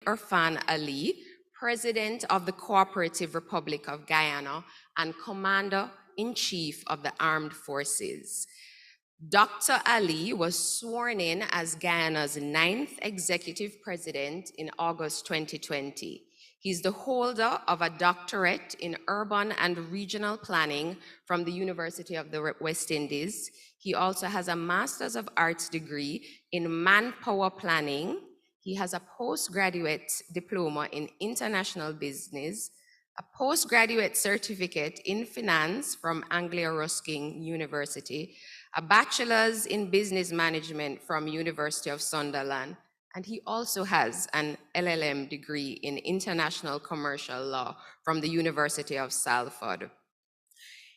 Irfaan Ali, President of the Cooperative Republic of Guyana and Commander-in-Chief of the Armed Forces. Dr. Ali was sworn in as Guyana's 9th executive president in August 2020. He's the holder of a doctorate in urban and regional planning from the University of the West Indies. He also has a Master's of Arts degree in manpower planning. He has a postgraduate diploma in international business, a postgraduate certificate in finance from Anglia Ruskin University, a bachelor's in business management from University of Sunderland, and he also has an LLM degree in international commercial law from the University of Salford.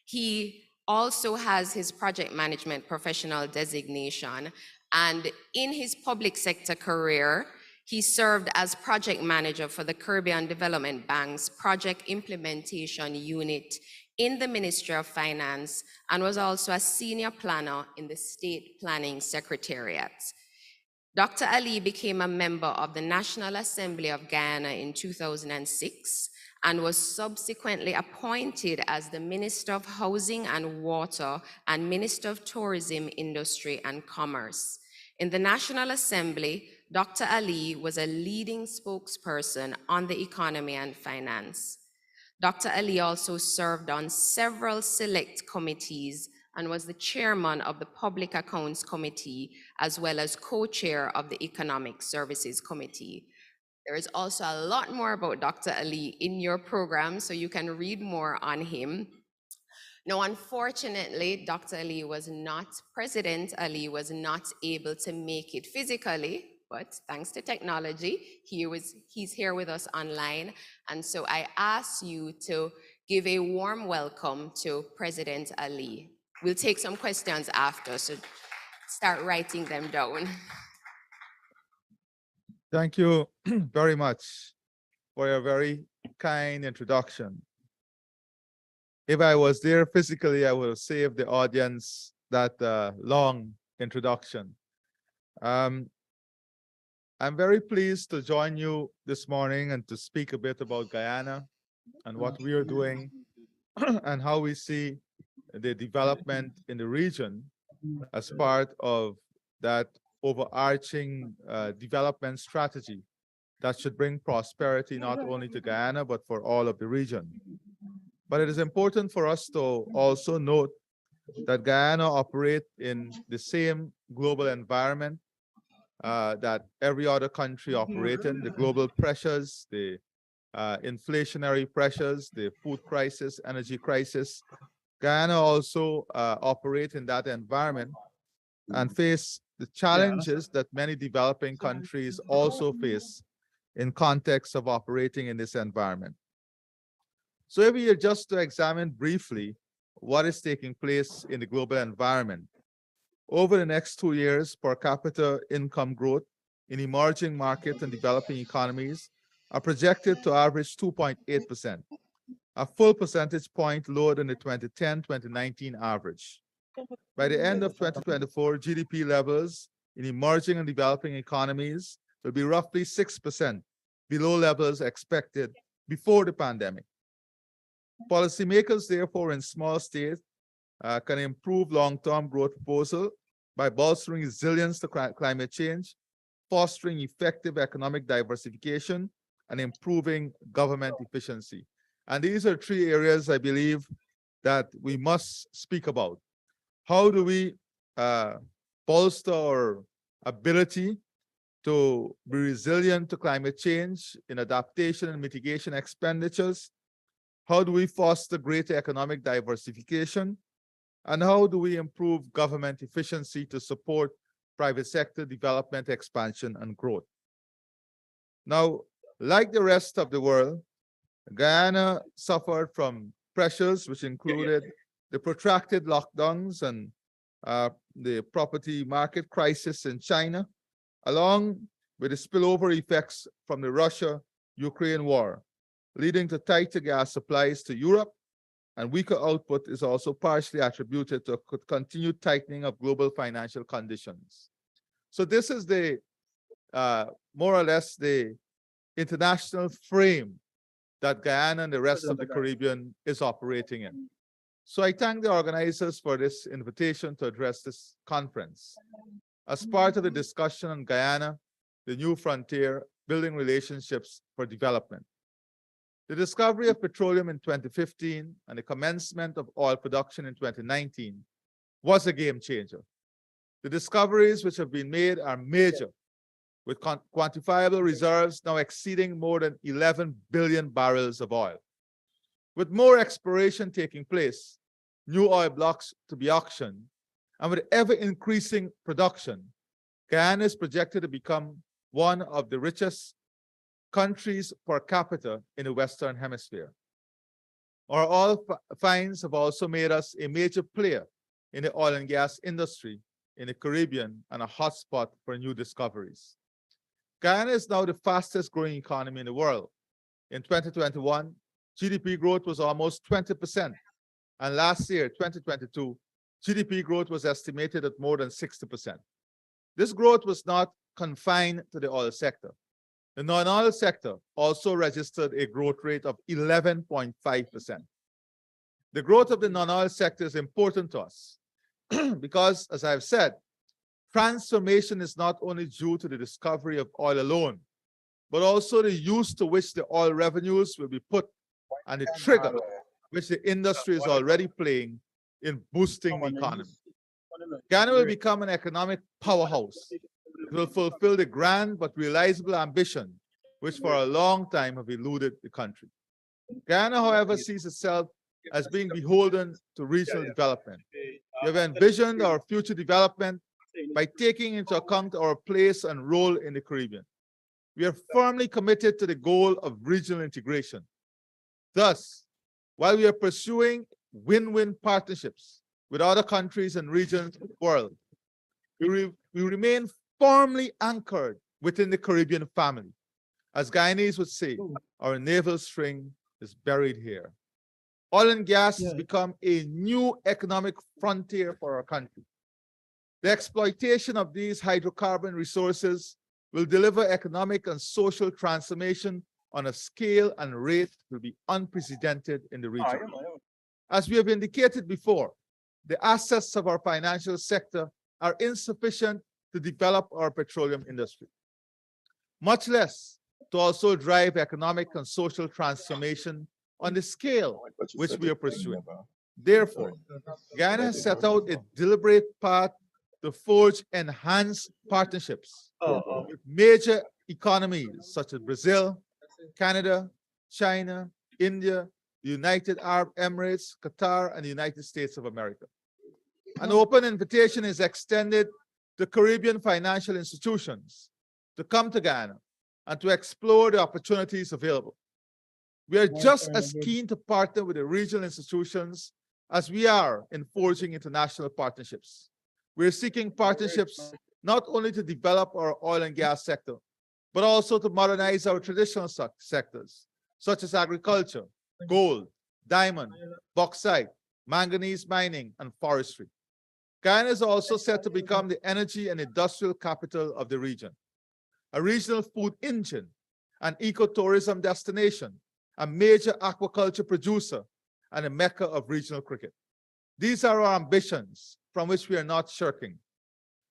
He also has his project management professional designation, and in his public sector career, he served as project manager for the Caribbean Development Bank's project implementation unit in the Ministry of Finance and was also a senior planner in the State Planning Secretariat. Dr. Ali became a member of the National Assembly of Guyana in 2006 and was subsequently appointed as the Minister of Housing and Water and Minister of Tourism, Industry and Commerce. In the National Assembly, Dr. Ali was a leading spokesperson on the economy and finance. Dr. Ali also served on several select committees and was the chairman of the Public Accounts Committee, as well as co-chair of the Economic Services Committee. There is also a lot more about Dr. Ali in your program, so you can read more on him. Now, unfortunately, Dr. Ali was not, President Ali was not able to make it physically, but thanks to technology, he's here with us online. And so I ask you to give a warm welcome to President Ali. We'll take some questions after, so start writing them down. Thank you very much for your very kind introduction. If I was there physically, I would save the audience that long introduction. I'm very pleased to join you this morning and to speak a bit about Guyana and what we are doing and how we see the development in the region as part of that overarching development strategy that should bring prosperity not only to Guyana, but for all of the region. But it is important for us to also note that Guyana operates in the same global environment that every other country operates in, the global pressures, the inflationary pressures, the food crisis, energy crisis. Guyana also operates in that environment and face the challenges that many developing countries also face in context of operating in this environment. So if we are just to examine briefly what is taking place in the global environment, over the next 2 years, per capita income growth in emerging markets and developing economies are projected to average 2.8%, a full percentage point lower than the 2010-2019 average. By the end of 2024, GDP levels in emerging and developing economies will be roughly 6% below levels expected before the pandemic. Policymakers, therefore, in small states can improve long-term growth proposal by bolstering resilience to climate change, fostering effective economic diversification, and improving government efficiency. And these are 3 areas I believe that we must speak about. How do we bolster our ability to be resilient to climate change in adaptation and mitigation expenditures? How do we foster greater economic diversification? And how do we improve government efficiency to support private sector development, expansion, and growth? Now, like the rest of the world, Guyana suffered from pressures which included the protracted lockdowns and the property market crisis in China, along with the spillover effects from the Russia-Ukraine war, leading to tighter gas supplies to Europe, and weaker output is also partially attributed to a continued tightening of global financial conditions. So this is the more or less the international frame that Guyana and the rest of the Caribbean is operating in. So I thank the organizers for this invitation to address this conference. As part of the discussion on Guyana, the new frontier, building relationships for development. The discovery of petroleum in 2015 and the commencement of oil production in 2019 was a game changer. The discoveries which have been made are major, with quantifiable reserves now exceeding more than 11 billion barrels of oil. With more exploration taking place, new oil blocks to be auctioned, and with ever-increasing production, Guyana is projected to become one of the richest countries per capita in the Western Hemisphere. Our oil finds have also made us a major player in the oil and gas industry in the Caribbean and a hotspot for new discoveries. Guyana is now the fastest growing economy in the world. In 2021, GDP growth was almost 20%, and last year, 2022, GDP growth was estimated at more than 60%. This growth was not confined to the oil sector. The non-oil sector also registered a growth rate of 11.5%. The growth of the non-oil sector is important to us because, as I've said, transformation is not only due to the discovery of oil alone, but also the use to which the oil revenues will be put and the trigger which the industry is already playing in boosting the economy. Guyana will become an economic powerhouse. It will fulfill the grand but realizable ambition which for a long time have eluded the country. Guyana, however, sees itself as being beholden to regional development. We have envisioned our future development by taking into account our place and role in the Caribbean. We are firmly committed to the goal of regional integration. Thus, while we are pursuing win-win partnerships with other countries and regions of the world, we remain firmly anchored within the Caribbean family. As Guyanese would say, our navel string is buried here. Oil and gas has become a new economic frontier for our country. The exploitation of these hydrocarbon resources will deliver economic and social transformation on a scale and rate that will be unprecedented in the region. As we have indicated before, the assets of our financial sector are insufficient to develop our petroleum industry, much less to also drive economic and social transformation on the scale which we are pursuing. Therefore, Guyana has set out a deliberate path to forge enhanced partnerships with major economies such as Brazil, Canada, China, India, the United Arab Emirates, Qatar, and the United States of America. An open invitation is extended to Caribbean financial institutions to come to Guyana and to explore the opportunities available. We are just as keen to partner with the regional institutions as we are in forging international partnerships. We are seeking partnerships not only to develop our oil and gas sector, but also to modernize our traditional sectors, such as agriculture, gold, diamond, bauxite, manganese mining, and forestry. Guyana is also set to become the energy and industrial capital of the region, a regional food engine, an ecotourism destination, a major aquaculture producer, and a mecca of regional cricket. These are our ambitions from which we are not shirking.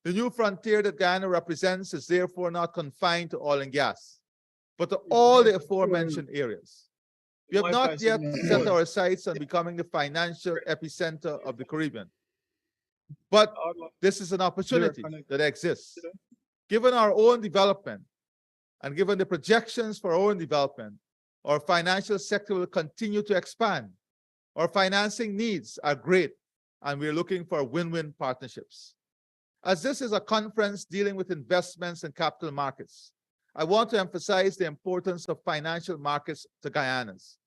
The new frontier that Guyana represents is therefore not confined to oil and gas, but to all the aforementioned areas. We have not yet set our sights on becoming the financial epicenter of the Caribbean, but this is an opportunity that exists. Given our own development and given the projections for our own development, our financial sector will continue to expand. Our financing needs are great, and we're looking for win-win partnerships. As this is a conference dealing with investments and capital markets, I want to emphasize the importance of financial markets to Guyanans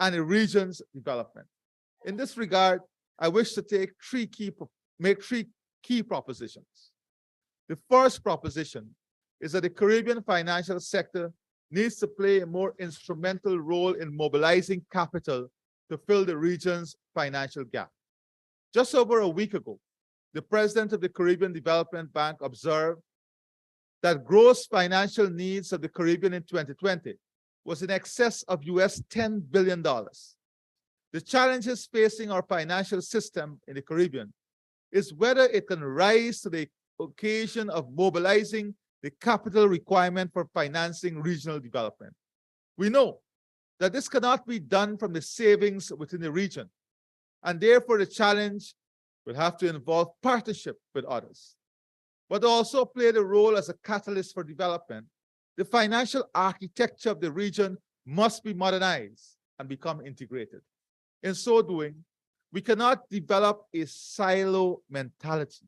and the region's development. In this regard, I wish to make three key propositions. The first proposition is that the Caribbean financial sector needs to play a more instrumental role in mobilizing capital to fill the region's financial gap. Just over a week ago, the president of the Caribbean Development Bank observed that gross financial needs of the Caribbean in 2020 was in excess of US $10 billion. The challenges facing our financial system in the Caribbean is whether it can rise to the occasion of mobilizing the capital requirement for financing regional development. We know that this cannot be done from the savings within the region, and therefore the challenge will have to involve partnership with others. But also play the role as a catalyst for development, the financial architecture of the region must be modernized and become integrated. In so doing, we cannot develop a silo mentality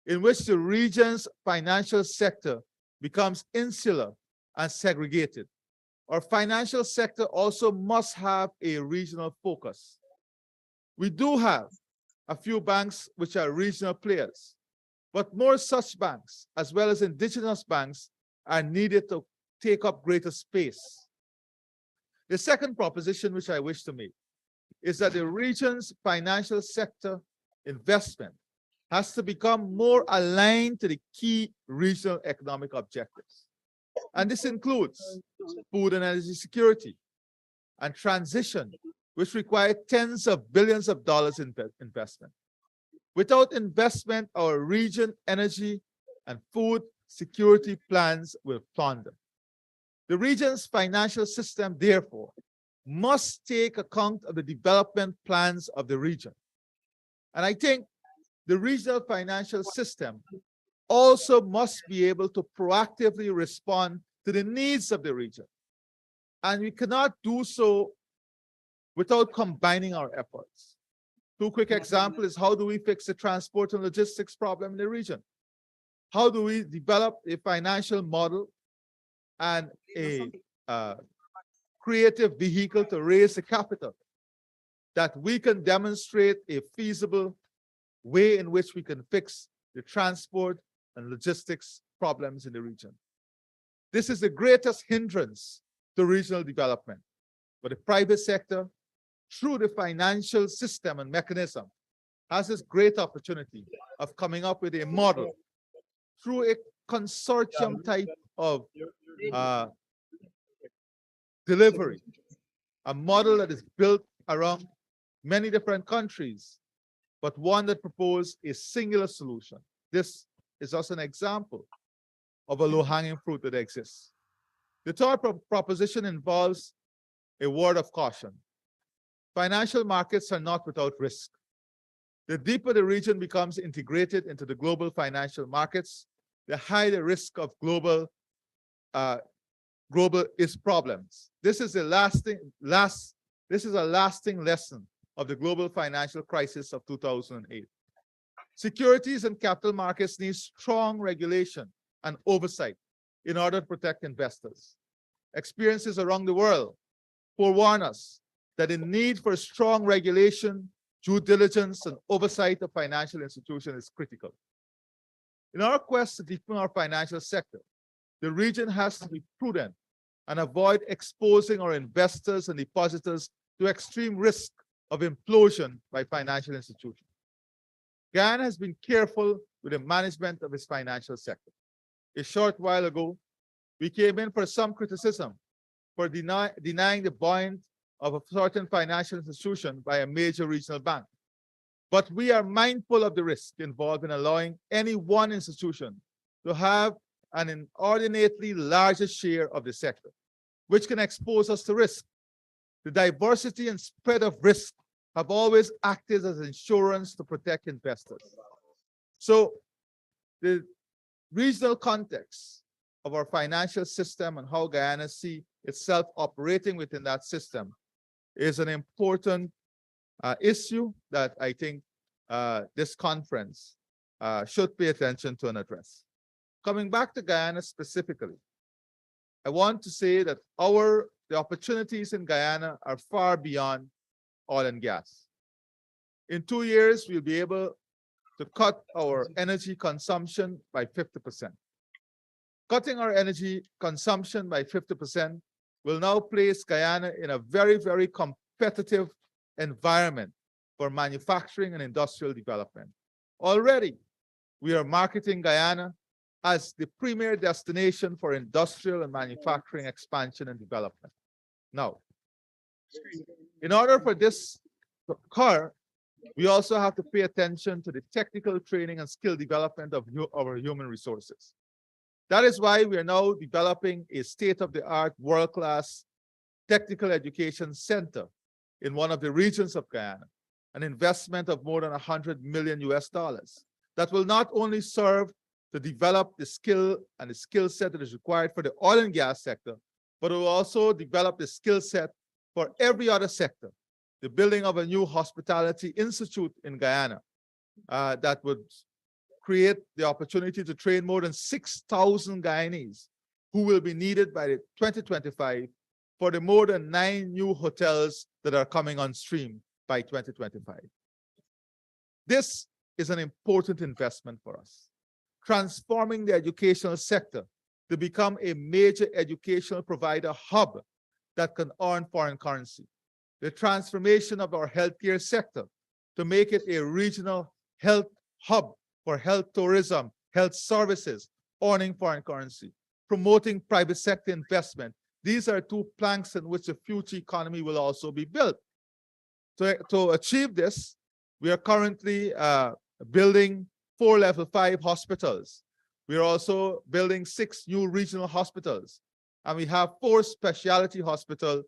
in which the region's financial sector becomes insular and segregated. Our financial sector also must have a regional focus. We do have a few banks which are regional players, but more such banks, as well as indigenous banks, are needed to take up greater space. The second proposition which I wish to make is that the region's financial sector investment has to become more aligned to the key regional economic objectives. And this includes food and energy security and transition, which require tens of billions of dollars in investment. Without investment, our region energy and food security plans will flounder. The region's financial system, therefore, must take account of the development plans of the region. And I think the regional financial system also must be able to proactively respond to the needs of the region. And we cannot do so without combining our efforts. Two quick examples is how do we fix the transport and logistics problem in the region? How do we develop a financial model and a creative vehicle to raise the capital that we can demonstrate a feasible way in which we can fix the transport and logistics problems in the region? This is the greatest hindrance to regional development. But the private sector, through the financial system and mechanism, has this great opportunity of coming up with a model through a consortium type of delivery, a model that is built around many different countries, but one that proposes a singular solution. This is just an example of a low-hanging fruit that exists. The third proposition involves a word of caution. Financial markets are not without risk. The deeper the region becomes integrated into the global financial markets, the higher the risk of global problems. This is a lasting lesson of the global financial crisis of 2008. Securities and capital markets need strong regulation and oversight in order to protect investors. Experiences around the world forewarn us that the need for strong regulation, due diligence, and oversight of financial institutions is critical. In our quest to deepen our financial sector, the region has to be prudent and avoid exposing our investors and depositors to extreme risk of implosion by financial institutions. Guyana has been careful with the management of its financial sector. A short while ago, we came in for some criticism for denying the bond of a certain financial institution by a major regional bank. But we are mindful of the risk involved in allowing any one institution to have an inordinately larger share of the sector, which can expose us to risk. The diversity and spread of risk have always acted as insurance to protect investors. So the regional context of our financial system and how Guyana sees itself operating within that system is an important issue that I think this conference should pay attention to and address. Coming back to Guyana specifically, I want to say that the opportunities in Guyana are far beyond oil and gas. In 2 years, we'll be able to cut our energy consumption by 50%. Cutting our energy consumption by 50% will now place Guyana in a very, very competitive environment for manufacturing and industrial development. Already, we are marketing Guyana as the premier destination for industrial and manufacturing expansion and development. Now, in order for this to occur, we also have to pay attention to the technical training and skill development of our human resources. That is why we are now developing a state-of-the-art, world-class technical education center in one of the regions of Guyana, an investment of more than 100 million US dollars that will not only serve to develop the skill and the skill set that is required for the oil and gas sector, but it will also develop the skill set for every other sector. The building of a new hospitality institute in Guyana that would create the opportunity to train more than 6,000 Guyanese who will be needed by 2025 for the more than 9 new hotels that are coming on stream by 2025. This is an important investment for us, transforming the educational sector to become a major educational provider hub that can earn foreign currency. The transformation of our healthcare sector to make it a regional health hub for health tourism, health services, earning foreign currency, promoting private sector investment. These are two planks in which the future economy will also be built. To achieve this, we are currently building 4 level 5 hospitals. We are also building 6 new regional hospitals. And we have 4 specialty hospitals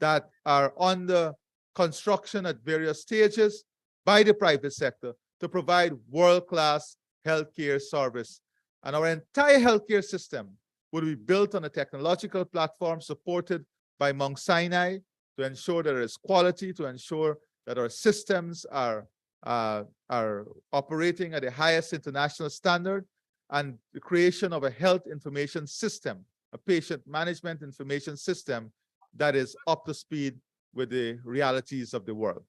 that are under construction at various stages by the private sector to provide world-class healthcare service. And our entire healthcare system will be built on a technological platform supported by Mount Sinai to ensure that there is quality, to ensure that our systems are operating at the highest international standard, and the creation of a health information system, a patient management information system that is up to speed with the realities of the world.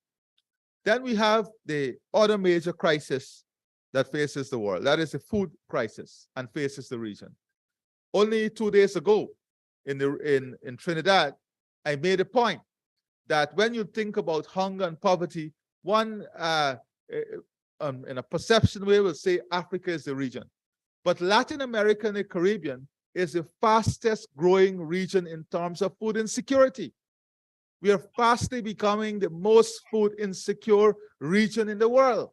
Then we have the other major crisis that faces the world. That is the food crisis and faces the region. Only 2 days ago in Trinidad, I made a point that when you think about hunger and poverty, one in a perception way will say Africa is the region. But Latin America and the Caribbean is the fastest growing region in terms of food insecurity. We are fastly becoming the most food insecure region in the world.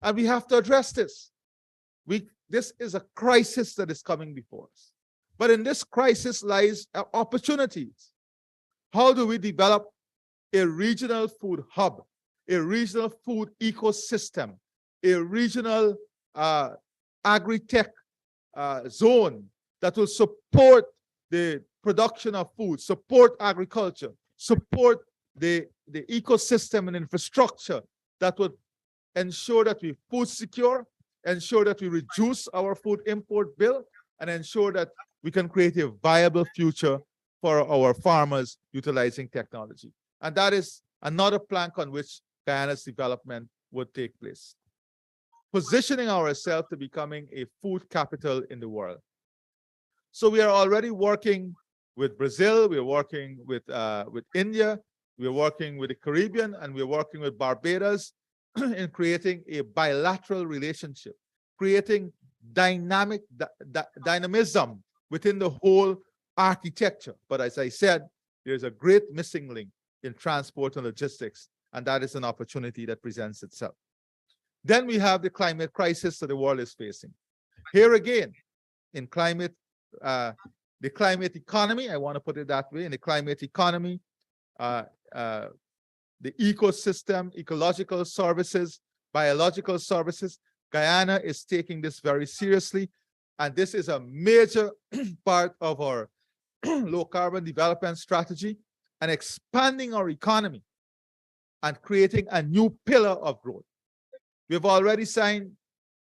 And we have to address this. This is a crisis that is coming before us. But in this crisis lies opportunities. How do we develop a regional food hub, a regional food ecosystem, a regional agri-tech zone that will support the production of food, support agriculture, support the ecosystem and infrastructure that would ensure that we food secure, ensure that we reduce our food import bill, and ensure that we can create a viable future for our farmers utilizing technology. And that is another plank on which Guyana's development would take place. Positioning ourselves to becoming a food capital in the world. So we are already working with Brazil, we are working with India, we are working with the Caribbean, and we are working with Barbados in creating a bilateral relationship, creating dynamism within the whole architecture. But as I said, there's a great missing link in transport and logistics, and that is an opportunity that presents itself. Then we have the climate crisis that the world is facing. Here again, in climate, the climate economy, I want to put it that way, in the climate economy, the ecosystem, ecological services, biological services, Guyana is taking this very seriously. And this is a major part of our low carbon development strategy and expanding our economy and creating a new pillar of growth. We've already signed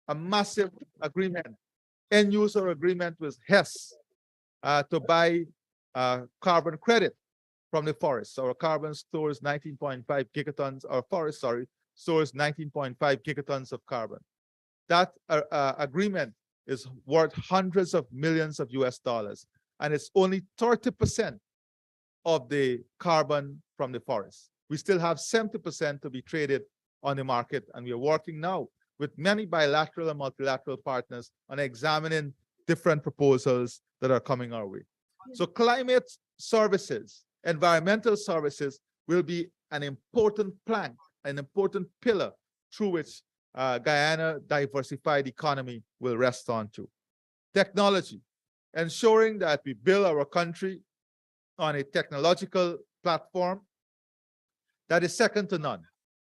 a massive agreement, end user agreement with Hess to buy carbon credit from the forest. Our carbon stores 19.5 gigatons, our forest, sorry, stores 19.5 gigatons of carbon. That agreement is worth hundreds of millions of US dollars, and it's only 30% of the carbon from the forest. We still have 70% to be traded on the market, and we are working now with many bilateral and multilateral partners on examining different proposals that are coming our way. So climate services, environmental services will be an important plank, an important pillar through which Guyana diversified economy will rest on to. Technology, ensuring that we build our country on a technological platform that is second to none.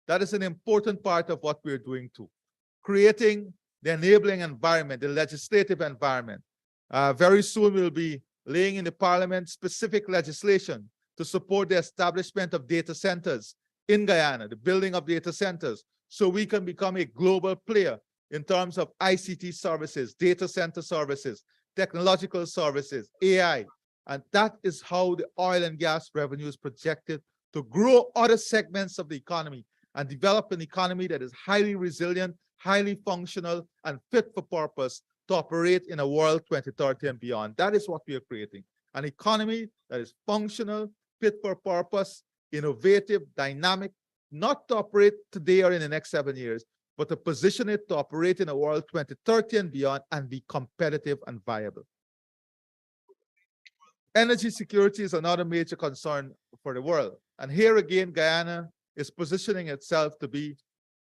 That is an important part of what we're doing too. Creating the enabling environment, the legislative environment. Very soon we'll be laying in the parliament specific legislation to support the establishment of data centers in Guyana, the building of data centers, so we can become a global player in terms of ICT services, data center services, technological services, AI. And that is how the oil and gas revenue is projected to grow other segments of the economy and develop an economy that is highly resilient, highly functional, and fit for purpose to operate in a world 2030 and beyond. That is what we are creating. An economy that is functional, fit for purpose, innovative, dynamic, not to operate today or in the next 7 years, but to position it to operate in a world 2030 and beyond and be competitive and viable. Energy security is another major concern for the world. And here again, Guyana is positioning itself to be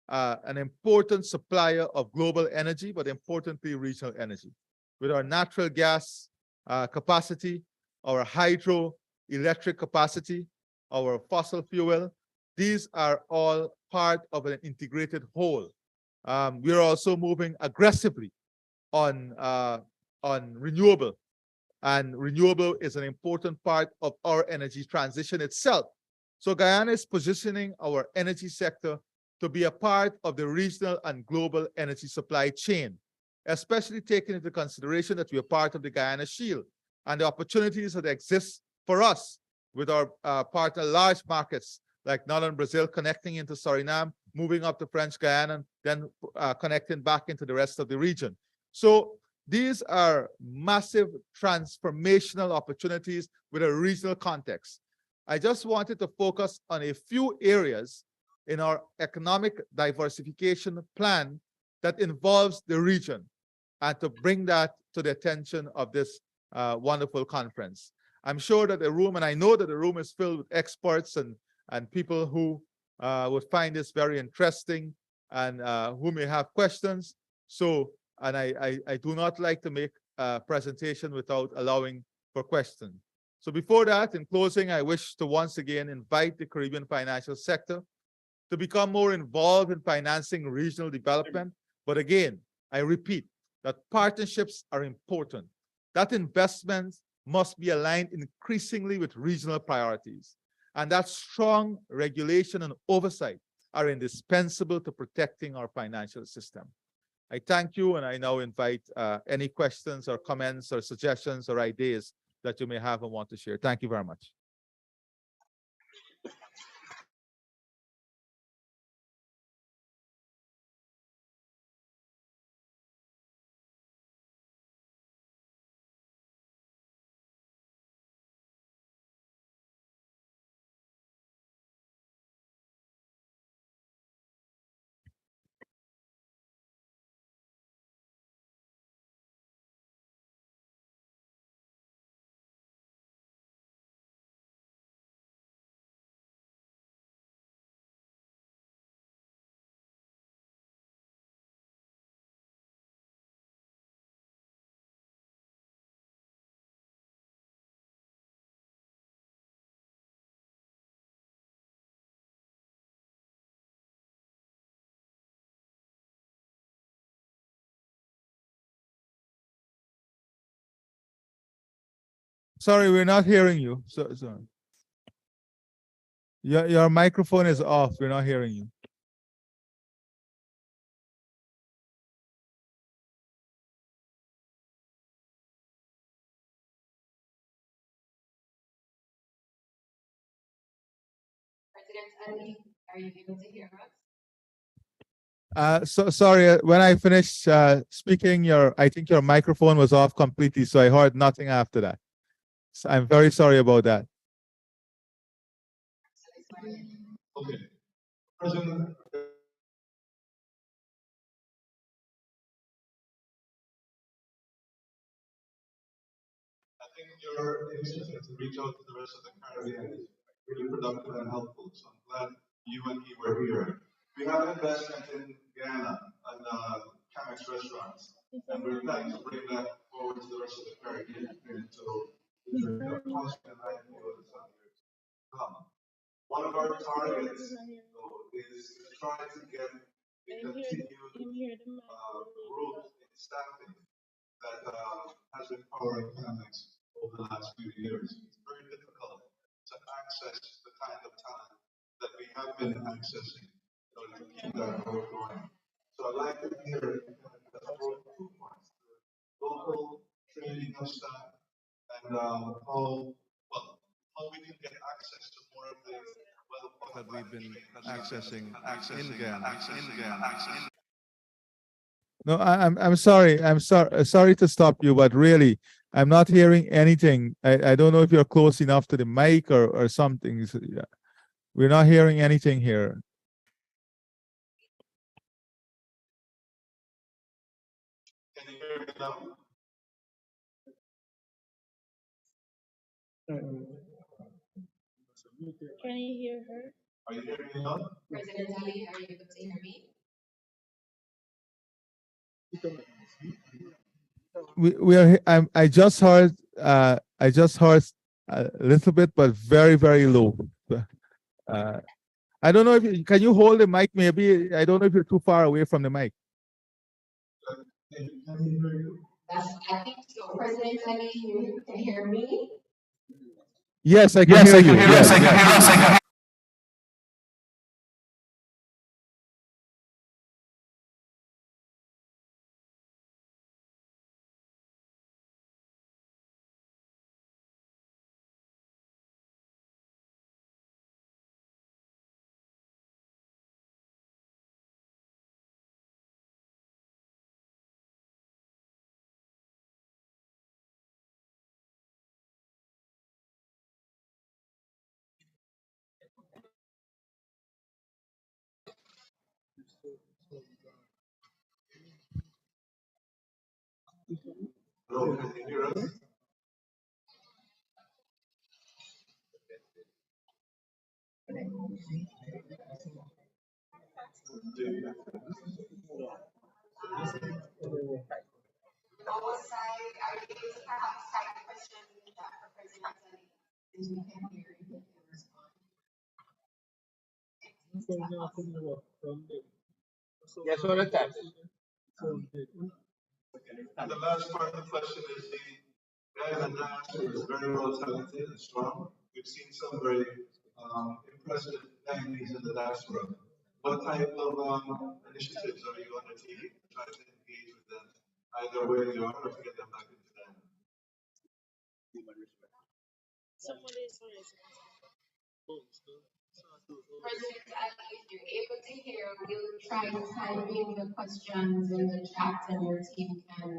an important supplier of global energy, but importantly, regional energy. With our natural gas capacity, our hydroelectric capacity, our fossil fuel, these are all part of an integrated whole. We are also moving aggressively on renewable. And renewable is an important part of our energy transition itself. So Guyana is positioning our energy sector to be a part of the regional and global energy supply chain, especially taking into consideration that we are part of the Guyana Shield and the opportunities that exist for us with our partner large markets like Northern Brazil connecting into Suriname, moving up to French Guyana, then connecting back into the rest of the region. So these are massive transformational opportunities with a regional context. I just wanted to focus on a few areas in our economic diversification plan that involves the region and to bring that to the attention of this wonderful conference. I'm sure that the room, and I know that the room is filled with experts and people who would find this very interesting and who may have questions. So, and I do not like to make a presentation without allowing for questions. So before that, in closing, I wish to once again invite the Caribbean financial sector to become more involved in financing regional development. But again, I repeat that partnerships are important, that investments must be aligned increasingly with regional priorities, and that strong regulation and oversight are indispensable to protecting our financial system. I thank you, and I now invite any questions or comments or suggestions or ideas that you may have and want to share. Thank you very much. Sorry, we're not hearing you. Sorry. Your microphone is off. We're not hearing you. President Ali, are you able to hear us? So sorry, when I finished speaking, I think your microphone was off completely, so I heard nothing after that. So I'm very sorry about that. Okay. President, your initiative to reach out to the rest of the Caribbean is really productive and helpful. So I'm glad you and he were here. We have an investment in Guyana and Camex restaurants, and we're planning to bring that forward to the rest of the Caribbean. And so it's a positive idea with some years to come. One of our targets, though, is to try to get a continued growth in staffing that has been powering Camex over the last few years. It's very difficult to access the kind of talent that we have been accessing in order to keep that growth going. So I'd like to hear if you can explore 2 points: the local training of staff and how we can get access to more of the that we've been accessing in Ghana. No, I'm sorry. Sorry to stop you, but really, I'm not hearing anything. I don't know if you're close enough to the mic or something. Yeah. We're not hearing anything here. Can you hear me now? Can you hear her? Are you hearing me now? President Ali, are you able to hear me? We are. I just heard. I just heard a little bit, but very low. I don't know if you, can you hold the mic? Maybe I don't know if you're too far away from the mic. Yes, I think so. President Ali, you can hear me? Yes, I can hear you. Yes. Hello, can you hear us? Our side, are you able to perhaps type a question in the chat for President Ali? Since we can hear you, you can respond. Yes, all the time. And the last part of the question is the guys and dancers is very well talented and strong. We've seen some very impressive dynamics in the diaspora. What type of initiatives are you undertaking to try to engage with them, either where they are or to get them back into them? President Ali, if you're able to hear, we'll try to type in the questions in the chat and your team can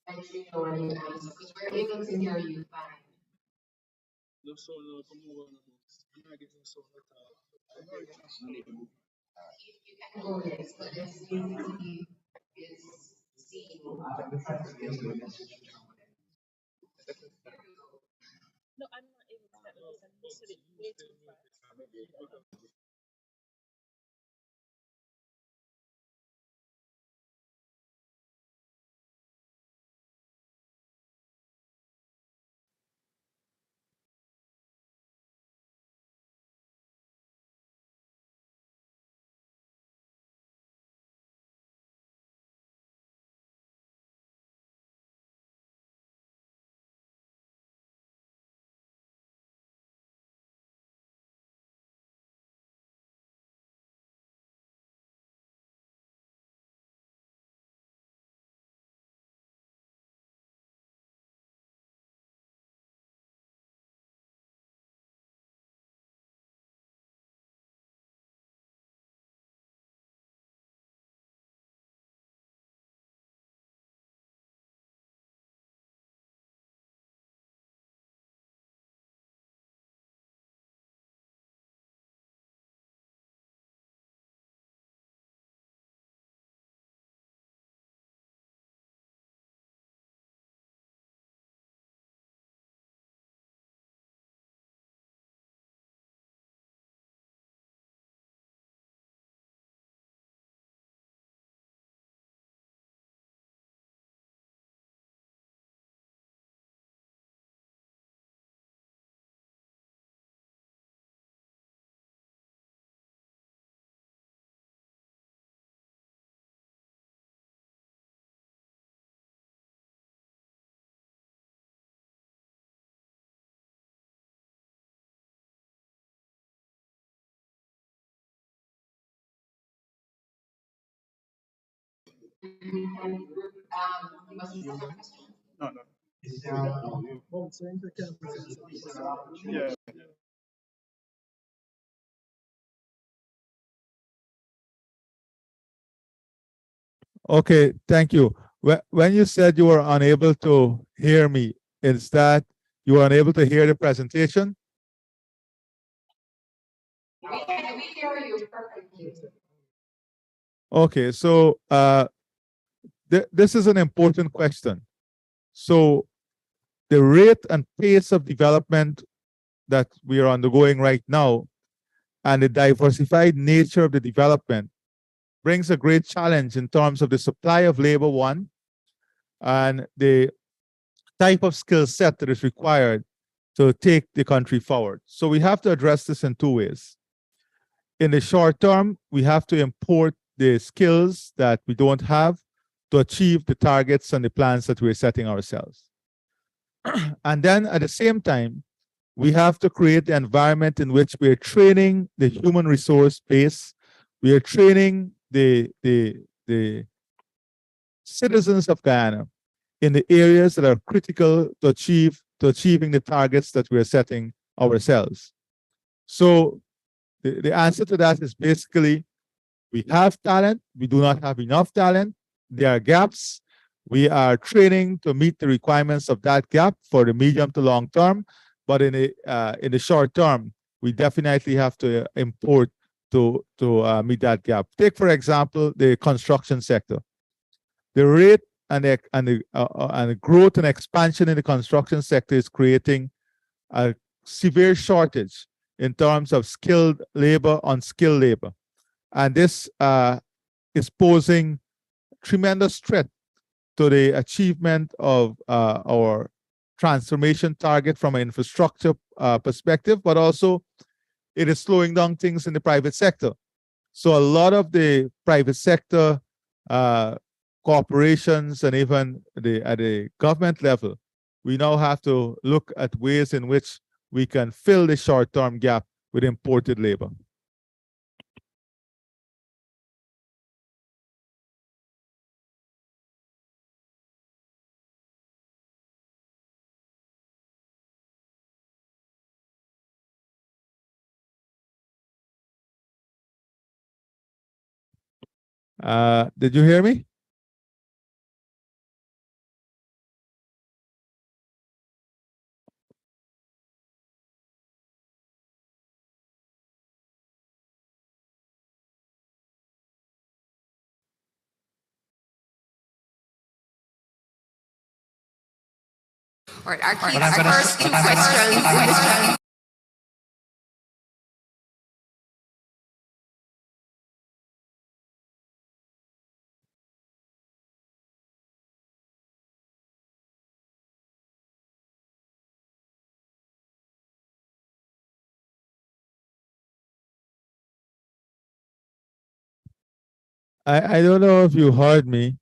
let you know when you answer, because we're able to hear you fine. You can go next, but let's see if he is seeing. No, I'm not able to get those. I'm listening way too fast. No, no. Oh, same to camera. Yeah. Okay, thank you. When you said you were unable to hear me, is that you were unable to hear the presentation? Okay, so this is an important question. So the rate and pace of development that we are undergoing right now and the diversified nature of the development brings a great challenge in terms of the supply of labor, one, and the type of skill set that is required to take the country forward. So we have to address this in two ways. In the short term, we have to import the skills that we don't have to achieve the targets and the plans that we're setting ourselves. And then at the same time, we have to create the environment in which we're training the human resource base. We are training the citizens of Guyana in the areas that are critical to achieving the targets that we're setting ourselves. So the answer to that is basically we have talent, we do not have enough talent, there are gaps. We are training to meet the requirements of that gap for the medium to long term, but in the short term, we definitely have to import to meet that gap. Take, for example, the construction sector. The rate and the growth and expansion in the construction sector is creating a severe shortage in terms of skilled labor, unskilled labor. And this is posing tremendous threat to the achievement of our transformation target from an infrastructure perspective, but also it is slowing down things in the private sector. So a lot of the private sector corporations and even at the government level, we now have to look at ways in which we can fill the short-term gap with imported labor. Did you hear me? All right, our first two questions. I don't know if you heard me,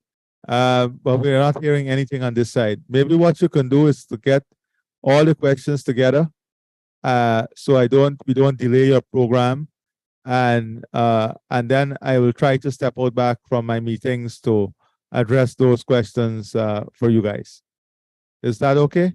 but we're not hearing anything on this side. Maybe what you can do is to get all the questions together, so we don't delay your program, and then I will try to step out back from my meetings to address those questions for you guys. Is that okay?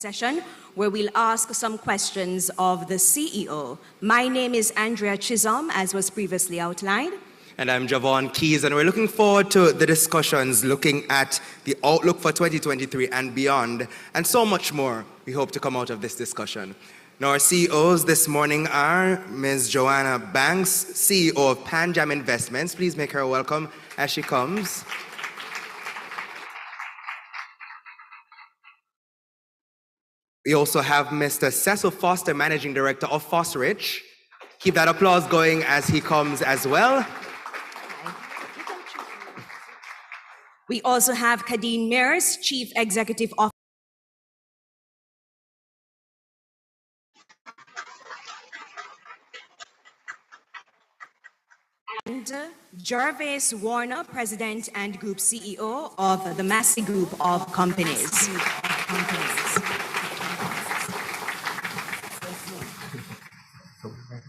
session where we'll ask some questions of the CEO. My name is Andrea Chisholm, as was previously outlined. And I'm Javon Keys, and we're looking forward to the discussions looking at the outlook for 2023 and beyond, and so much more we hope to come out of this discussion. Now, our CEOs this morning are Ms. Joanna Banks, CEO of Panjam Investments. Please make her welcome as she comes. We also have Mr. Cecil Foster, Managing Director of Fosrich. Keep that applause going as he comes as well. We also have Kadeen Mears, Chief Executive Officer, and Gervais Warner, President and Group CEO of the Massey Group of Companies.